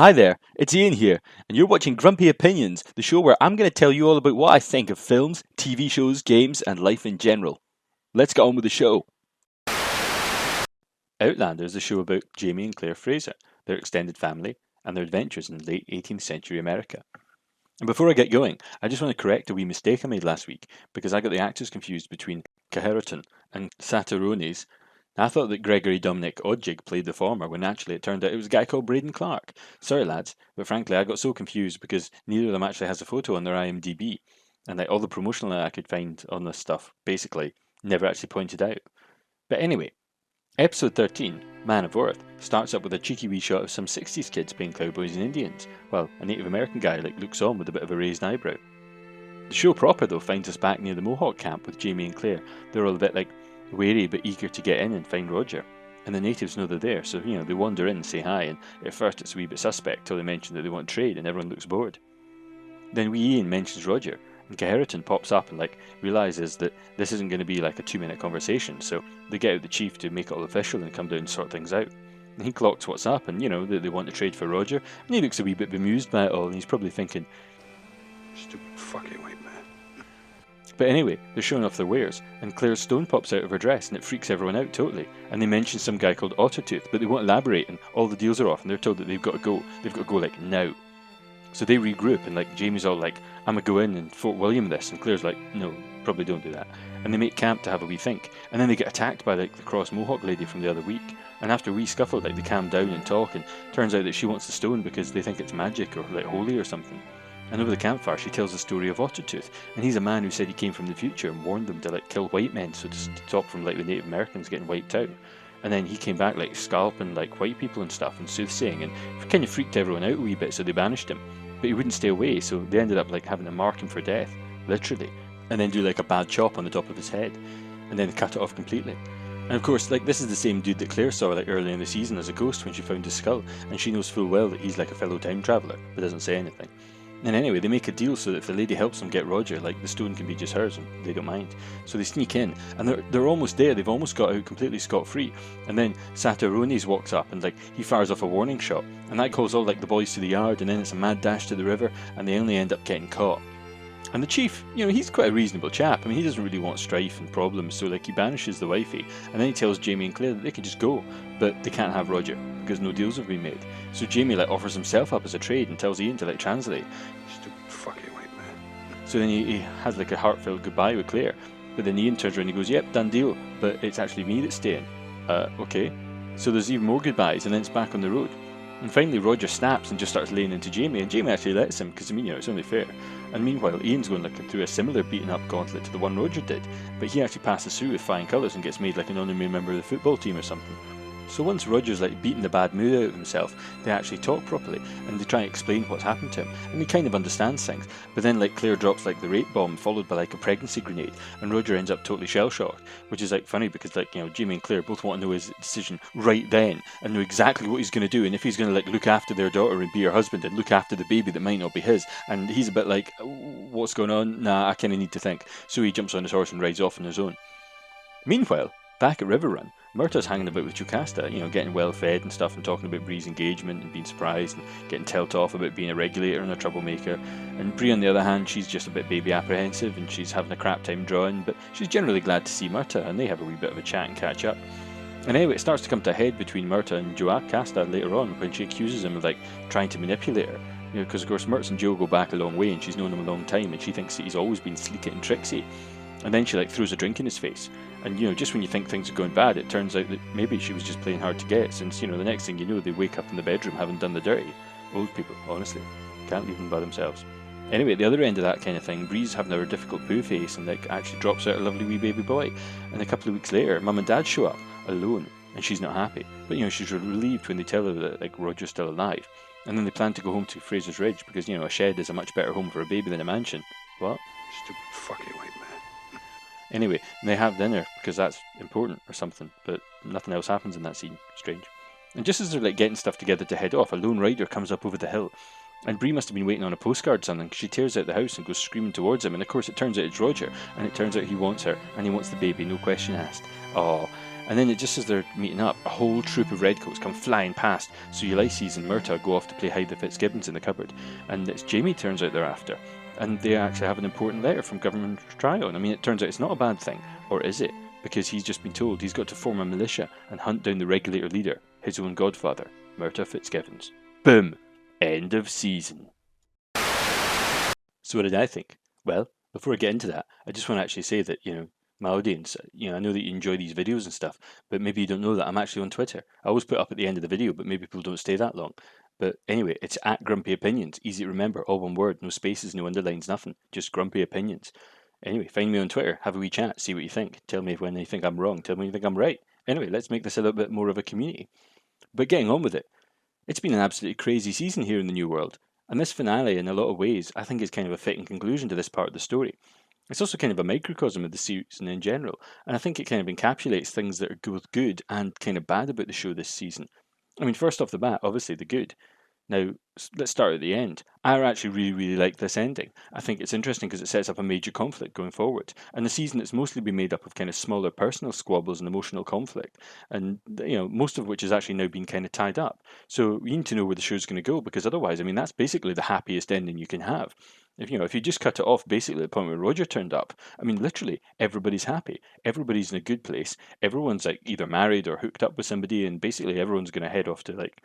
Hi there, it's Ian here, and you're watching Grumpy Opinions, the show where I'm going to tell you all about what I think of films, TV shows, games, and life in general. Let's get on with the show. Outlander is a show about Jamie and Claire Fraser, their extended family, and their adventures in late 18th century America. And before I get going, I just want to correct a wee mistake I made last week, because I got the actors confused between Caherton and Satarones. I thought that Gregory Dominic Odjig played the former, when actually it turned out it was a guy called Braden Clark. Sorry lads, but frankly I got so confused because neither of them actually has a photo on their IMDb, and all the promotional I could find on this stuff, basically, never actually pointed out. But anyway, episode 13, Man of Earth, starts up with a cheeky wee shot of some 60s kids playing cowboys and Indians, while a Native American guy looks on with a bit of a raised eyebrow. The show proper though finds us back near the Mohawk camp with Jamie and Claire. They're all a bit wary but eager to get in and find Roger. And the natives know they're there, so they wander in and say hi, and at first it's a wee bit suspect till they mention that they want trade and everyone looks bored. Then wee Ian mentions Roger, and Caherton pops up and realises that this isn't going to be a 2-minute conversation, so they get out the chief to make it all official and come down and sort things out. And he clocks what's up and that they want to trade for Roger, and he looks a wee bit bemused by it all, and he's probably thinking, stupid fucking white man. But anyway, they're showing off their wares, and Claire's stone pops out of her dress and it freaks everyone out totally. And they mention some guy called Ottertooth, but they won't elaborate, and all the deals are off, and they're told that they've got to go now. So they regroup, and Jamie's all I'm gonna go in and Fort William this, and Claire's no, probably don't do that. And they make camp to have a wee think, and then they get attacked by the cross Mohawk lady from the other week. And after a wee scuffle, they calm down and talk, and turns out that she wants the stone because they think it's magic or holy or something. And over the campfire she tells the story of Ottertooth, and he's a man who said he came from the future and warned them to kill white men, so to stop from the Native Americans getting wiped out. And then he came back scalping white people and stuff and soothsaying, and kind of freaked everyone out a wee bit, so they banished him. But he wouldn't stay away, so they ended up having to mark him for death, literally, and then do a bad chop on the top of his head, and then cut it off completely. And of course, this is the same dude that Claire saw early in the season as a ghost when she found his skull, and she knows full well that he's a fellow time traveller, but doesn't say anything. And anyway, they make a deal so that if the lady helps them get Roger, the stone can be just hers, and they don't mind. So they sneak in, and they're almost there. They've almost got out completely scot-free. And then Satarones walks up, and he fires off a warning shot, and that calls all the boys to the yard, and then it's a mad dash to the river, and they only end up getting caught. And the chief, he's quite a reasonable chap. I mean, he doesn't really want strife and problems, so he banishes the wifey, and then he tells Jamie and Claire that they can just go, but they can't have Roger, because no deals have been made. So Jamie offers himself up as a trade and tells Ian to translate. Stupid fucking white man. So then he has a heartfelt goodbye with Claire, but then Ian turns around and he goes, yep, done deal, but it's actually me that's staying. Okay. So there's even more goodbyes, and then it's back on the road. And finally Roger snaps and just starts laying into Jamie, and Jamie actually lets him, because it's only fair. And meanwhile Ian's going through a similar beaten up gauntlet to the one Roger did, but he actually passes through with flying colours and gets made an honorary member of the football team or something. So once Roger's beaten the bad mood out of himself, they actually talk properly, and they try and explain what's happened to him, and he kind of understands things. But then Claire drops the rape bomb followed by a pregnancy grenade, and Roger ends up totally shell-shocked, which is funny because Jamie and Claire both want to know his decision right then, and know exactly what he's going to do, and if he's going to look after their daughter and be her husband and look after the baby that might not be his. And he's a bit what's going on? Nah, I kind of need to think. So he jumps on his horse and rides off on his own. Meanwhile, back at Riverrun, Murtaugh's hanging about with Jocasta, getting well fed and stuff, and talking about Bree's engagement and being surprised and getting told off about being a regulator and a troublemaker. And Bree, on the other hand, she's just a bit baby apprehensive and she's having a crap time drawing, but she's generally glad to see Murtaugh, and they have a wee bit of a chat and catch up. And anyway, it starts to come to a head between Murtaugh and Jocasta later on, when she accuses him of trying to manipulate her. Because of course Murtaugh and Joe go back a long way, and she's known him a long time, and she thinks that he's always been sleek and tricksy. And then she throws a drink in his face. And just when you think things are going bad, it turns out that maybe she was just playing hard to get, since the next thing you know, they wake up in the bedroom having done the dirty. Old people, honestly, can't leave them by themselves. Anyway, at the other end of that kind of thing, Bree's having her difficult poo face and actually drops out a lovely wee baby boy. And a couple of weeks later, Mum and Dad show up alone, and she's not happy. But she's relieved when they tell her that Roger's still alive. And then they plan to go home to Fraser's Ridge because a shed is a much better home for a baby than a mansion. What? Stupid fucking white man. Anyway, they have dinner because that's important or something, but nothing else happens in that scene. Strange. And just as they're getting stuff together to head off, a lone rider comes up over the hill, and Bree must have been waiting on a postcard or something, because she tears out the house and goes screaming towards him, and of course it turns out it's Roger, and it turns out he wants her, and he wants the baby, no question asked. Oh, And then just as they're meeting up, a whole troop of redcoats come flying past, so Ulysses and Murtagh go off to play hide the Fitzgibbons in the cupboard, and it's Jamie turns out they're after, and they actually have an important letter from Governor Tryon. I mean, it turns out it's not a bad thing, or is it? Because he's just been told he's got to form a militia and hunt down the regulator leader, his own godfather, Murtagh Fitzgibbons. Boom! End of season. So what did I think? Well, before I get into that, I just want to actually say that, my audience, I know that you enjoy these videos and stuff, but maybe you don't know that I'm actually on Twitter. I always put up at the end of the video, but maybe people don't stay that long. But anyway, it's at Grumpy Opinions. Easy to remember, all one word, no spaces, no underlines, nothing. Just Grumpy Opinions. Anyway, find me on Twitter, have a wee chat, see what you think. Tell me when you think I'm wrong, tell me when you think I'm right. Anyway, let's make this a little bit more of a community. But getting on with it, it's been an absolutely crazy season here in the New World. And this finale, in a lot of ways, I think is kind of a fitting conclusion to this part of the story. It's also kind of a microcosm of the season in general, and I think it kind of encapsulates things that are both good and kind of bad about the show this season. I mean, first off the bat, obviously the good. Now, let's start at the end. I actually really, really like this ending. I think it's interesting because it sets up a major conflict going forward. And the season has mostly been made up of kind of smaller personal squabbles and emotional conflict, and most of which has actually now been kind of tied up. So we need to know where the show's going to go, because otherwise, I mean, that's basically the happiest ending you can have. If you just cut it off basically at the point where Roger turned up, I mean, literally everybody's happy, everybody's in a good place, everyone's like either married or hooked up with somebody, and basically everyone's going to head off to like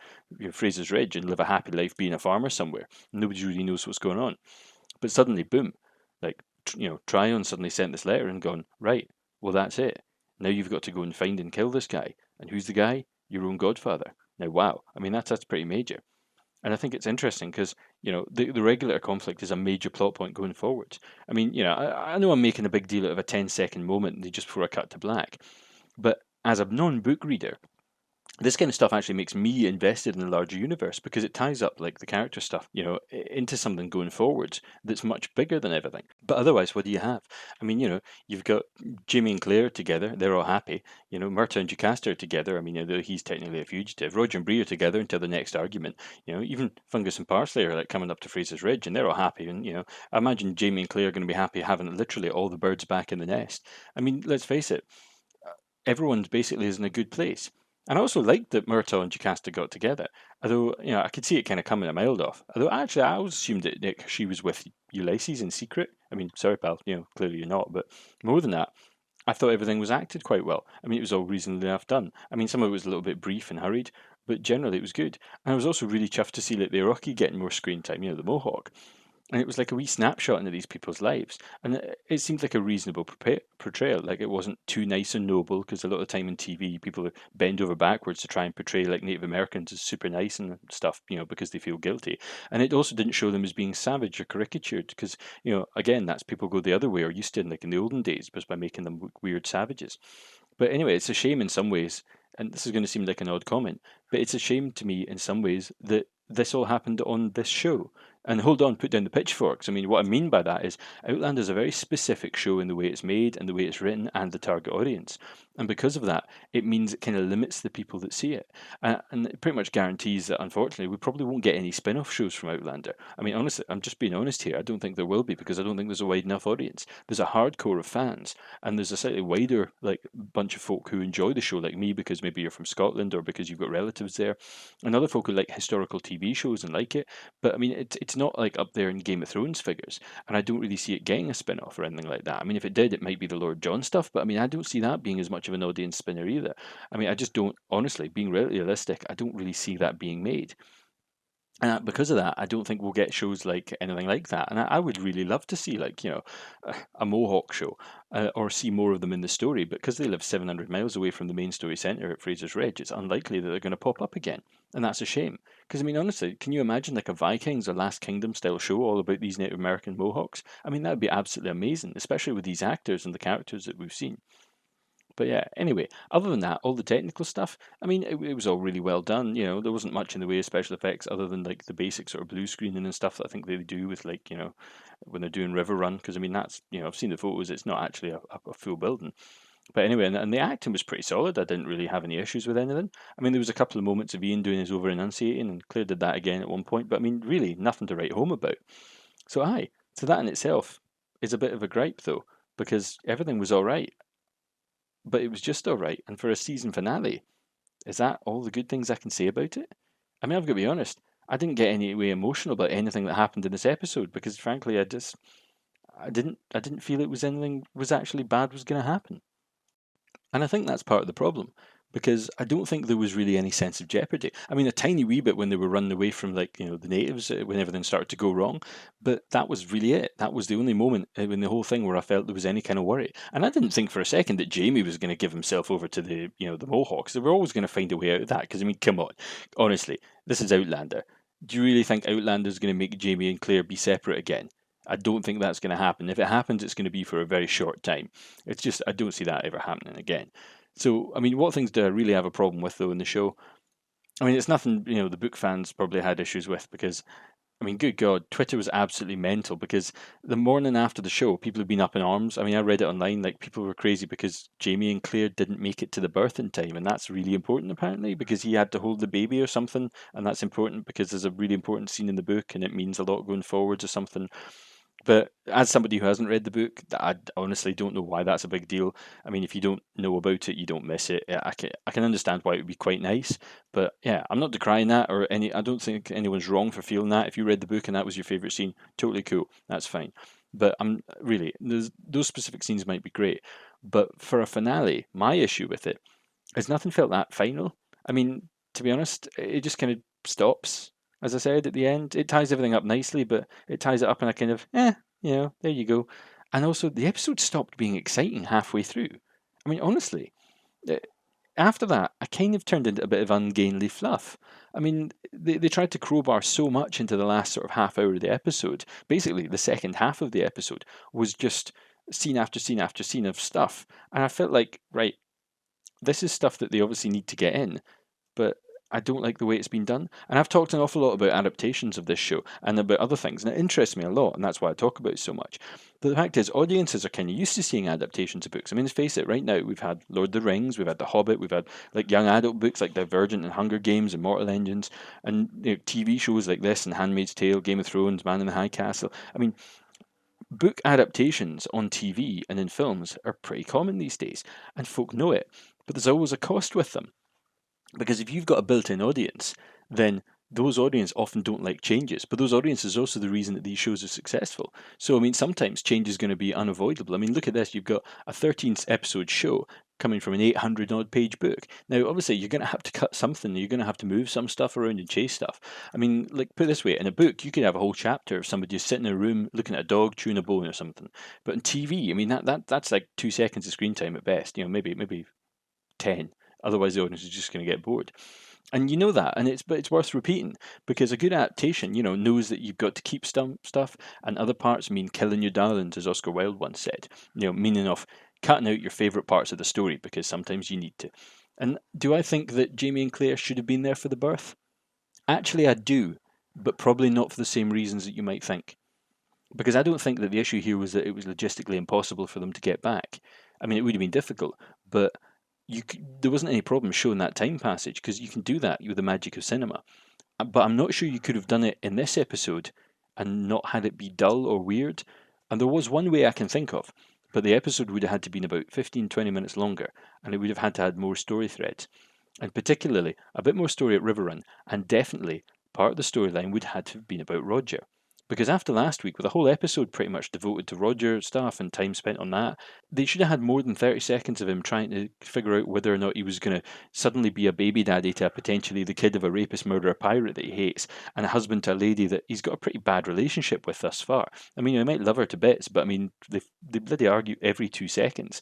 Fraser's Ridge and live a happy life being a farmer somewhere. Nobody really knows what's going on. But suddenly, boom, like Tryon suddenly sent this letter and gone, right, well that's it. Now you've got to go and find and kill this guy. And who's the guy? Your own godfather. Now, wow, I mean that's pretty major. And I think it's interesting because, the regulator conflict is a major plot point going forward. I mean, I know I'm making a big deal out of a 10-second moment just before I cut to black, but as a non-book reader, this kind of stuff actually makes me invested in the larger universe because it ties up like the character stuff, into something going forward that's much bigger than everything. But otherwise, what do you have? I mean, you've got Jamie and Claire together; they're all happy. Murtagh and Jocasta are together. I mean, although he's technically a fugitive. Roger and Bree are together until the next argument. Even Fungus and Parsley are like coming up to Fraser's Ridge, and they're all happy. And I imagine Jamie and Claire are going to be happy having literally all the birds back in the nest. I mean, let's face it, everyone's basically is in a good place. And I also liked that Murtagh and Jocasta got together, although I could see it kind of coming a mile off. Although actually, I always assumed that she was with Ulysses in secret. I mean, sorry, pal, clearly you're not. But more than that, I thought everything was acted quite well. I mean, it was all reasonably enough done. I mean, some of it was a little bit brief and hurried, but generally it was good. And I was also really chuffed to see like the Iraqi getting more screen time. The Mohawk. And it was like a wee snapshot into these people's lives. And it seemed like a reasonable portrayal. Like it wasn't too nice and noble, because a lot of time in TV, people bend over backwards to try and portray like Native Americans as super nice and stuff, because they feel guilty. And it also didn't show them as being savage or caricatured, because, again, that's people go the other way or used to, like in the olden days, just by making them look weird savages. But anyway, it's a shame in some ways, and this is going to seem like an odd comment, but it's a shame to me in some ways that this all happened on this show. And hold on, put down the pitchforks. I mean, what I mean by that is Outlander is a very specific show in the way it's made and the way it's written and the target audience. And because of that, it means it kind of limits the people that see it. And it pretty much guarantees that, unfortunately, we probably won't get any spin off shows from Outlander. I mean, honestly, I'm just being honest here. I don't think there will be, because I don't think there's a wide enough audience. There's a hardcore of fans, and there's a slightly wider bunch of folk who enjoy the show, like me, because maybe you're from Scotland or because you've got relatives there, and other folk who like historical TV shows and like it. But I mean, it's not like up there in Game of Thrones figures, and I don't really see it getting a spin off or anything like that. I mean, if it did, it might be the Lord John stuff, but I mean, I don't see that being as much of an audience spinner either. I mean, I just don't, honestly, being realistic, I don't really see that being made. And because of that, I don't think we'll get shows like anything like that. And I would really love to see, like, a Mohawk show, or see more of them in the story. But because they live 700 miles away from the main story centre at Fraser's Ridge, it's unlikely that they're going to pop up again. And that's a shame. Because, I mean, honestly, can you imagine like a Vikings or Last Kingdom style show all about these Native American Mohawks? I mean, that would be absolutely amazing, especially with these actors and the characters that we've seen. But yeah, anyway, other than that, all the technical stuff, I mean, it was all really well done. There wasn't much in the way of special effects other than like the basic sort of blue screening and stuff that I think they do with like, when they're doing Riverrun. Because I mean, that's, I've seen the photos, it's not actually a full building. But anyway, and the acting was pretty solid. I didn't really have any issues with anything. I mean, there was a couple of moments of Ian doing his over enunciating, and Claire did that again at one point. But I mean, really, nothing to write home about. So that in itself is a bit of a gripe, though, because everything was all right. but it was just alright. And for a season finale, is that all the good things I can say about it? I mean, I've got to be honest, I didn't get any way emotional about anything that happened in this episode because frankly I didn't feel it was anything was actually bad was going to happen. And I think that's part of the problem because I don't think there was really any sense of jeopardy. I mean, a tiny wee bit when they were running away from the natives when everything started to go wrong, but that was really it. That was the only moment in the whole thing where I felt there was any kind of worry. And I didn't think for a second that Jamie was going to give himself over to the Mohawks. They were always going to find a way out of that because I mean, come on, honestly, this is Outlander. Do you really think Outlander is going to make Jamie and Claire be separate again? I don't think that's going to happen. If it happens, it's going to be for a very short time. It's just, I don't see that ever happening again. So, I mean, what things do I really have a problem with, though, in the show? I mean, it's nothing, the book fans probably had issues with because, I mean, good God, Twitter was absolutely mental because the morning after the show, people have been up in arms. I mean, I read it online, like, people were crazy because Jamie and Claire didn't make it to the birth in time, and that's really important, apparently, because he had to hold the baby or something, and that's important because there's a really important scene in the book, and it means a lot going forwards or something. But as somebody who hasn't read the book, I honestly don't know why that's a big deal. I mean, if you don't know about it, you don't miss it. I can understand why it would be quite nice, but yeah, I'm not decrying that or any. I don't think anyone's wrong for feeling that. If you read the book and that was your favorite scene, totally cool. That's fine. But I'm really those specific scenes might be great, but for a finale, my issue with it is nothing felt that final. I mean, to be honest, it just kind of stops. As I said at the end, it ties everything up nicely, but it ties it up in a kind of, there you go. And also, the episode stopped being exciting halfway through. I mean, honestly, eh, after that, I kind of turned into a bit of ungainly fluff. I mean, they tried to crowbar so much into the last sort of half hour of the episode. Basically, the second half of the episode was just scene after scene after scene of stuff. And I felt like, right, this is stuff that they obviously need to get in, but I don't like the way it's been done. And I've talked an awful lot about adaptations of this show and about other things, and it interests me a lot, and that's why I talk about it so much. But the fact is, audiences are kind of used to seeing adaptations of books. I mean, let's face it, right now we've had Lord of the Rings, we've had The Hobbit, we've had like young adult books like Divergent and Hunger Games and Mortal Engines, and TV shows like this and Handmaid's Tale, Game of Thrones, Man in the High Castle. I mean, book adaptations on TV and in films are pretty common these days, and folk know it. But there's always a cost with them. Because if you've got a built-in audience, then those audience often don't like changes. But those audiences are also the reason that these shows are successful. So, I mean, sometimes change is going to be unavoidable. I mean, look at this. You've got a 13-episode show coming from an 800-odd page book. Now, obviously, you're going to have to cut something. You're going to have to move some stuff around and chase stuff. I mean, like, put it this way. In a book, you could have a whole chapter of somebody just sitting in a room looking at a dog chewing a bone or something. But in TV, I mean, that's like 2 seconds of screen time at best. Maybe 10. Otherwise, the audience is just going to get bored. And you know that, and it's worth repeating because a good adaptation, knows that you've got to keep stuff, and other parts mean killing your darlings, as Oscar Wilde once said. Meaning of cutting out your favourite parts of the story because sometimes you need to. And do I think that Jamie and Claire should have been there for the birth? Actually, I do, but probably not for the same reasons that you might think. Because I don't think that the issue here was that it was logistically impossible for them to get back. I mean, it would have been difficult, but there wasn't any problem showing that time passage because you can do that with the magic of cinema. But I'm not sure you could have done it in this episode and not had it be dull or weird. And there was one way I can think of, but the episode would have had to been about 15-20 minutes longer, and it would have had to have more story threads. And particularly, a bit more story at Riverrun, and definitely part of the storyline would have had to have been about Roger. Because after last week, with a whole episode pretty much devoted to Roger stuff and time spent on that, they should have had more than 30 seconds of him trying to figure out whether or not he was going to suddenly be a baby daddy to potentially the kid of a rapist, murderer, pirate that he hates, and a husband to a lady that he's got a pretty bad relationship with thus far. I mean, he might love her to bits, but I mean, they bloody argue every 2 seconds.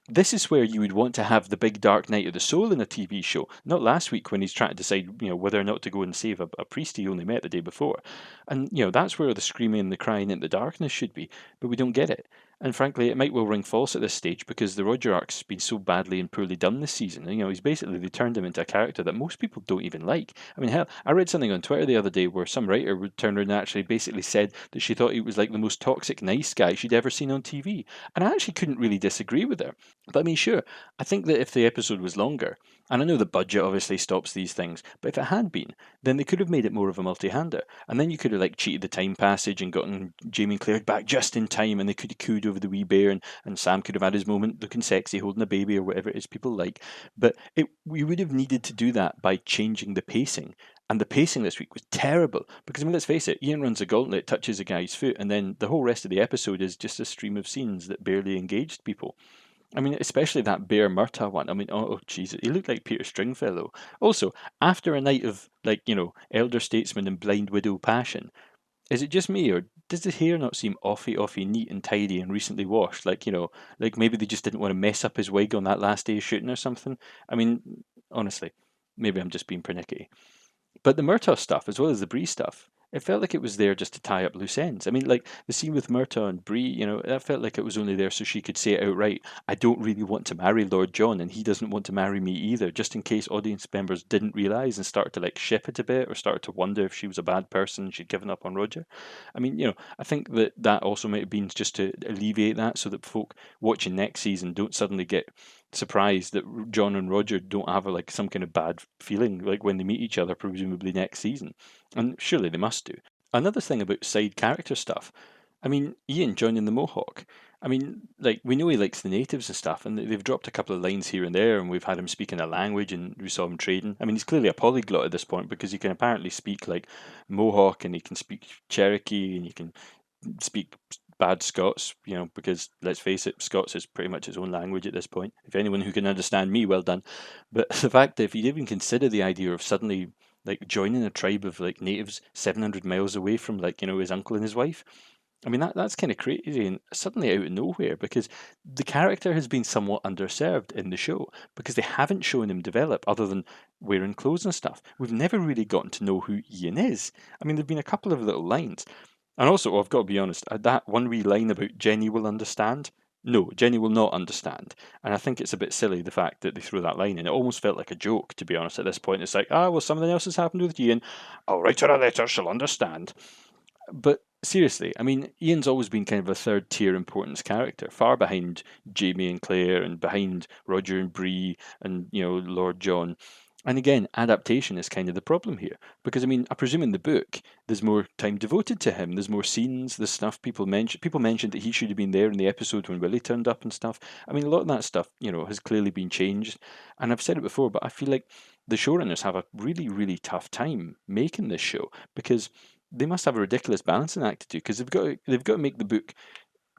This is where you would want to have the big dark night of the soul in a TV show, not last week when he's trying to decide, whether or not to go and save a priest he only met the day before. And, that's where the screaming and the crying in the darkness should be, but we don't get it. And frankly, it might well ring false at this stage because the Roger arc's been so badly and poorly done this season. He's basically, they turned him into a character that most people don't even like. I mean, hell, I read something on Twitter the other day where some writer would turn around and actually basically said that she thought he was like the most toxic nice guy she'd ever seen on TV. And I actually couldn't really disagree with her. But I mean, sure, I think that if the episode was longer, and I know the budget obviously stops these things, but if it had been, then they could have made it more of a multi-hander. And then you could have like cheated the time passage and gotten Jamie and Claire back just in time, and they could have cooed cooed over the wee bear, and Sam could have had his moment looking sexy, holding a baby or whatever it is people like. But we would have needed to do that by changing the pacing. And the pacing this week was terrible because, I mean, let's face it, Ian runs a gauntlet, touches a guy's foot, and then the whole rest of the episode is just a stream of scenes that barely engaged people. I mean, especially that Bear Murtaugh one. I mean, oh Jesus, he looked like Peter Stringfellow. Also, after a night of, like, elder statesman and blind widow passion, is it just me, or does the hair not seem offy, neat and tidy and recently washed? Like, like maybe they just didn't want to mess up his wig on that last day of shooting or something? I mean, honestly, maybe I'm just being pernickety. But the Murtaugh stuff, as well as the Bree stuff, it felt like it was there just to tie up loose ends. I mean, like the scene with Murtaugh and Bree, that felt like it was only there so she could say it outright. I don't really want to marry Lord John, and he doesn't want to marry me either, just in case audience members didn't realise and started to like ship it a bit or started to wonder if she was a bad person and she'd given up on Roger. I mean, I think that also might have been just to alleviate that so that folk watching next season don't suddenly get surprised that John and Roger don't have like some kind of bad feeling like when they meet each other, presumably next season. And surely they must do. Another thing about side character stuff. I mean, Ian joining the Mohawk. I mean, like, we know he likes the natives and stuff, and they've dropped a couple of lines here and there, and we've had him speaking a language, and we saw him trading. I mean, he's clearly a polyglot at this point because he can apparently speak like Mohawk, and he can speak Cherokee, and he can speak bad Scots, because let's face it, Scots is pretty much his own language at this point. If anyone who can understand me, well done. But the fact that if you'd even consider the idea of suddenly like joining a tribe of like natives 700 miles away from like, his uncle and his wife, I mean, that's kind of crazy and suddenly out of nowhere because the character has been somewhat underserved in the show because they haven't shown him develop other than wearing clothes and stuff. We've never really gotten to know who Ian is. I mean, there've been a couple of little lines. And also, I've got to be honest, that one wee line about Jenny will understand. No, Jenny will not understand. And I think it's a bit silly, the fact that they threw that line in. It almost felt like a joke, to be honest, at this point. It's like, well, something else has happened with Ian. I'll write her a letter, she'll understand. But seriously, I mean, Ian's always been kind of a third tier importance character, far behind Jamie and Claire and behind Roger and Bree and, Lord John. And again, adaptation is kind of the problem here. Because, I mean, I presume in the book, there's more time devoted to him. There's more scenes, there's stuff people mention. People mentioned that he should have been there in the episode when Willie turned up and stuff. I mean, a lot of that stuff, has clearly been changed. And I've said it before, but I feel like the showrunners have a really, really tough time making this show because they must have a ridiculous balancing act to do because they've got to make the book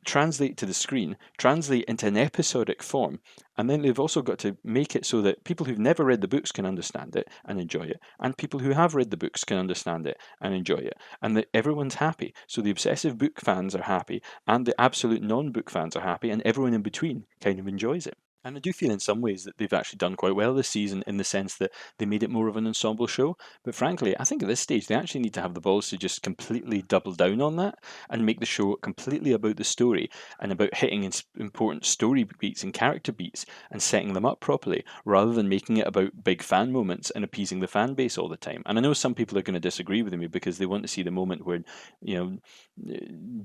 translate to the screen, translate into an episodic form, and then they've also got to make it so that people who've never read the books can understand it and enjoy it, and people who have read the books can understand it and enjoy it, and that everyone's happy. So the obsessive book fans are happy, and the absolute non-book fans are happy, and everyone in between kind of enjoys it. And I do feel in some ways that they've actually done quite well this season in the sense that they made it more of an ensemble show. But frankly, I think at this stage they actually need to have the balls to just completely double down on that and make the show completely about the story and about hitting important story beats and character beats and setting them up properly rather than making it about big fan moments and appeasing the fan base all the time. And I know some people are going to disagree with me because they want to see the moment where,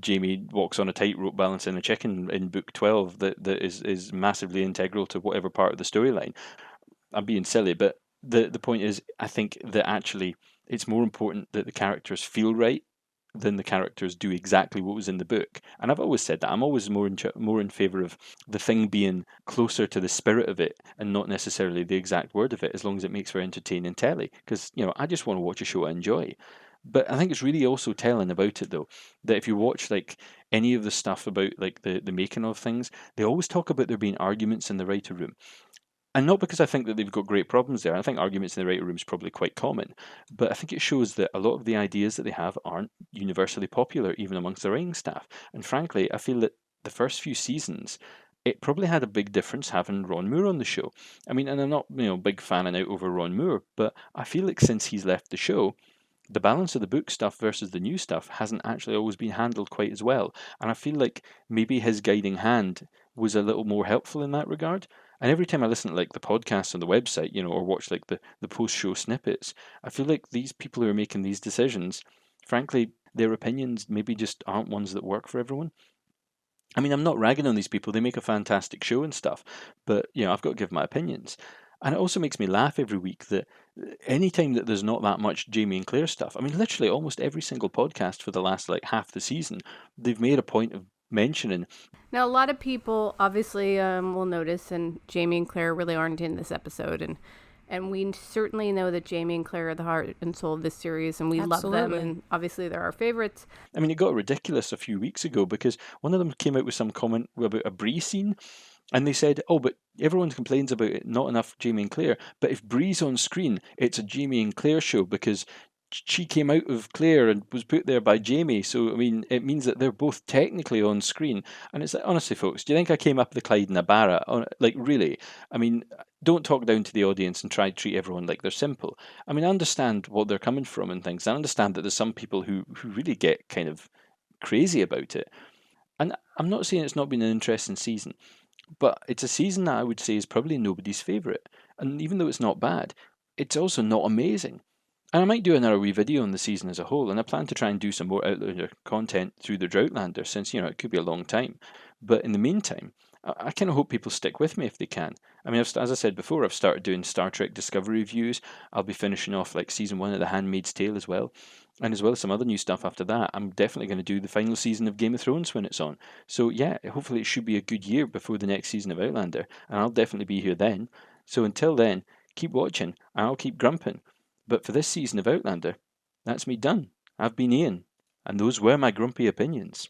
Jamie walks on a tightrope balancing a chicken in book 12 that is massively integral to whatever part of the storyline. I'm being silly, but the point is, I think that actually it's more important that the characters feel right than the characters do exactly what was in the book. And I've always said that I'm always more in favour of the thing being closer to the spirit of it and not necessarily the exact word of it, as long as it makes for entertaining telly. Because I just want to watch a show I enjoy. But I think it's really also telling about it though that if you watch like any of the stuff about like the making of things, they always talk about there being arguments in the writer room. And not because I think that they've got great problems there. I think arguments in the writer room is probably quite common. But I think it shows that a lot of the ideas that they have aren't universally popular, even amongst the writing staff. And frankly, I feel that the first few seasons, it probably had a big difference having Ron Moore on the show. I mean, and I'm not, big fanning out over Ron Moore, but I feel like since he's left the show, the balance of the book stuff versus the new stuff hasn't actually always been handled quite as well. And I feel like maybe his guiding hand was a little more helpful in that regard. And every time I listen to like the podcasts on the website, or watch like the post-show snippets, I feel like these people who are making these decisions, frankly, their opinions maybe just aren't ones that work for everyone. I mean, I'm not ragging on these people. They make a fantastic show and stuff, but I've got to give my opinions. And it also makes me laugh every week that anytime that there's not that much Jamie and Claire stuff, I mean, literally almost every single podcast for the last like half the season, they've made a point of mentioning. Now, a lot of people obviously will notice, and Jamie and Claire really aren't in this episode, and we certainly know that Jamie and Claire are the heart and soul of this series, and we love them, Absolutely. and obviously they're our favorites. I mean, it got ridiculous a few weeks ago because one of them came out with some comment about a Bree scene, and they said, "Oh, but everyone complains about it, not enough Jamie and Claire. But if Bree's on screen, it's a Jamie and Claire show because she came out of Claire and was put there by Jamie. So I mean, it means that they're both technically on screen." And it's like, honestly, folks, do you think I came up the Clyde in a Barra? Like, really? I mean, don't talk down to the audience and try to treat everyone like they're simple. I mean, I understand what they're coming from and things. I understand that there's some people who really get kind of crazy about it. And I'm not saying it's not been an interesting season, but it's a season that I would say is probably nobody's favourite. And even though it's not bad, it's also not amazing. And I might do another wee video on the season as a whole, and I plan to try and do some more Outlander content through the Outlander, since, it could be a long time. But in the meantime, I kind of hope people stick with me if they can. I mean, as I said before, I've started doing Star Trek Discovery reviews. I'll be finishing off like season 1 of The Handmaid's Tale as well. And as well as some other new stuff after that, I'm definitely going to do the final season of Game of Thrones when it's on. So yeah, hopefully it should be a good year before the next season of Outlander, and I'll definitely be here then. So until then, keep watching, and I'll keep grumping. But for this season of Outlander, that's me done. I've been Ian, and those were my grumpy opinions.